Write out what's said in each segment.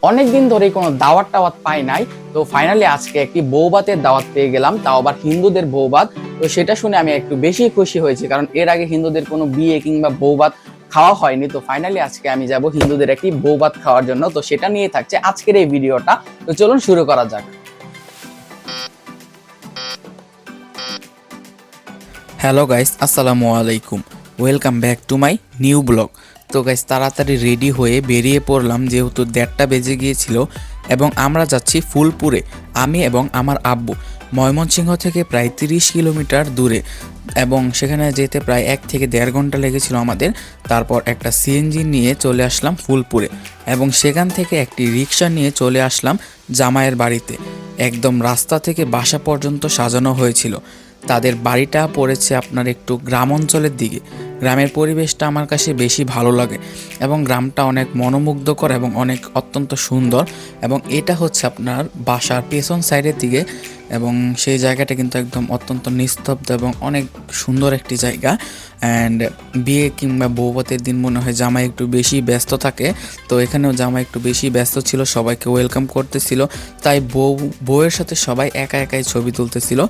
অনেক দিন ধরেই কোনো দাওয়াত পাই নাই। তো ফাইনালি আজকে একটি বৌভাতের দাওয়াত পেয়ে গেলাম, তাও আবার হিন্দুদের বৌভাত। তো সেটা শুনে আমি একটু বেশি খুশি হয়েছি, কারণ এর আগে হিন্দুদের কোনো বিয়ে কিংবা বৌভাত খাওয়া হয়নি। তো ফাইনালি আজকে আমি যাব হিন্দুদের একটি বৌভাত খাওয়ার জন্য। তো সেটা নিয়ে থাকছে আজকের এই ভিডিওটা। তো চলুন শুরু করা যাক। হ্যালো গাইস, আসসালামু আলাইকুম। Welcome back to my new blog. তো গাইস, তাড়াতাড়ি রেডি হয়ে বেরিয়ে পড়লাম, যেহেতু 1:30টা বেজে গিয়েছিল এবং আমরা যাচ্ছি ফুলপুরে। আমি এবং আমার আব্বু ময়মনসিংহ থেকে প্রায় 30 কিলোমিটার দূরে, এবং সেখানে যেতে প্রায় 1 থেকে 1.5 ঘন্টা লেগেছিল আমাদের। তারপর একটা সিএনজি নিয়ে চলে আসলাম ফুলপুরে, এবং সেখান থেকে একটি রিক্সা নিয়ে চলে আসলাম জামাইয়ের বাড়িতে। একদম রাস্তা থেকে বাসা পর্যন্ত সাজানো হয়েছিল। তাদের বাড়িটা পড়েছে আপনার একটু গ্রাম অঞ্চলের দিকে। গ্রামের পরিবেশটা আমার কাছে বেশি ভালো লাগে, এবং গ্রামটা অনেক মনোমুগ্ধকর এবং অত্যন্ত সুন্দর। এবং এটা হচ্ছে আপনার বাসার পেছন সাইডের দিকে, এবং সেই জায়গাটা কিন্তু একদম অত্যন্ত নিস্তব্ধ এবং অনেক সুন্দর একটি জায়গা। অ্যান্ড বিয়ে কিংবা বৌভাতের দিন মনে হয় জামাই একটু বেশি ব্যস্ত থাকে। তো এখানেও জামাই একটু বেশি ব্যস্ত ছিল, সবাইকে ওয়েলকাম করতেছিল। তাই বউয়ের সাথে সবাই একা একাই ছবি তুলতেছিল।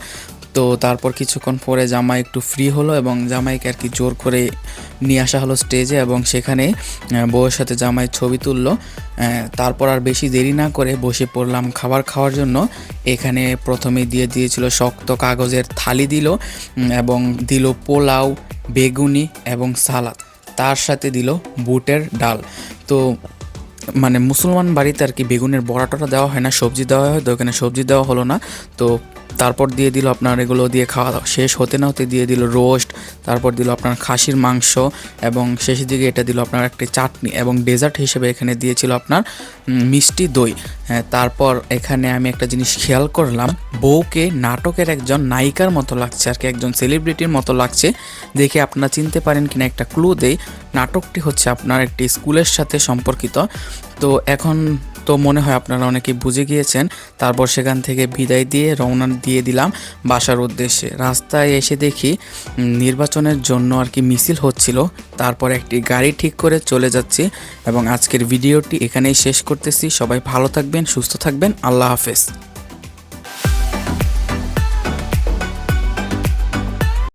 তো তারপর কিছুক্ষণ পরে জামাই একটু ফ্রি হলো, এবং জামাইকে আর কি জোর করে নিয়ে আসা হলো স্টেজে, এবং সেখানে বউয়ের সাথে জামাই ছবি তুললো। তারপর আর বেশি দেরি না করে বসে পড়লাম খাবার খাওয়ার জন্য। এখানে প্রথমে দিয়েছিল শক্ত কাগজের থালি দিল, এবং দিল পোলাও, বেগুনি এবং সালাদ। তার সাথে দিল বুটের ডাল। তো মানে মুসলমান বাড়িতে আর কি বেগুনের বড়াটা দেওয়া হয় না, সবজি দেওয়া হয়। তো এখানে সবজি দেওয়া হলো না। তো তারপর দিয়ে দিল আপনার, এগুলো দিয়ে খাওয়া দাওয়া শেষ হতে না হতে দিয়ে দিল রোস্ট, তারপর দিল আপনার খাসির মাংস, এবং শেষের দিকে এটা দিল আপনার একটি চাটনি, এবং ডেজার্ট হিসেবে এখানে দিয়েছিল আপনার মিষ্টি দই। তারপর এখানে আমি একটা জিনিস খেয়াল করলাম, বউকে নাটকের একজন নায়িকার মতো লাগছে আর কি, একজন সেলিব্রিটির মতো লাগছে। দেখে আপনারা চিনতে পারেন কিনা একটা ক্লু দেই। নাটকটি হচ্ছে আপনার একটি স্কুলের সাথে সম্পর্কিত। তো এখন তো মনে হয় আপনারা অনেকে বুঝে গিয়েছেন। তারপর সেখান থেকে বিদায় দিয়ে রওনা দিয়ে দিলাম বাসার উদ্দেশ্যে। রাস্তায় এসে দেখি নির্বাচনের জন্য আর কি মিছিল হচ্ছিল। তারপর একটি গাড়ি ঠিক করে চলে যাচ্ছি, এবং আজকের ভিডিওটি এখানেই শেষ করতেছি। সবাই ভালো থাকবেন, সুস্থ থাকবেন। আল্লাহ হাফেজ।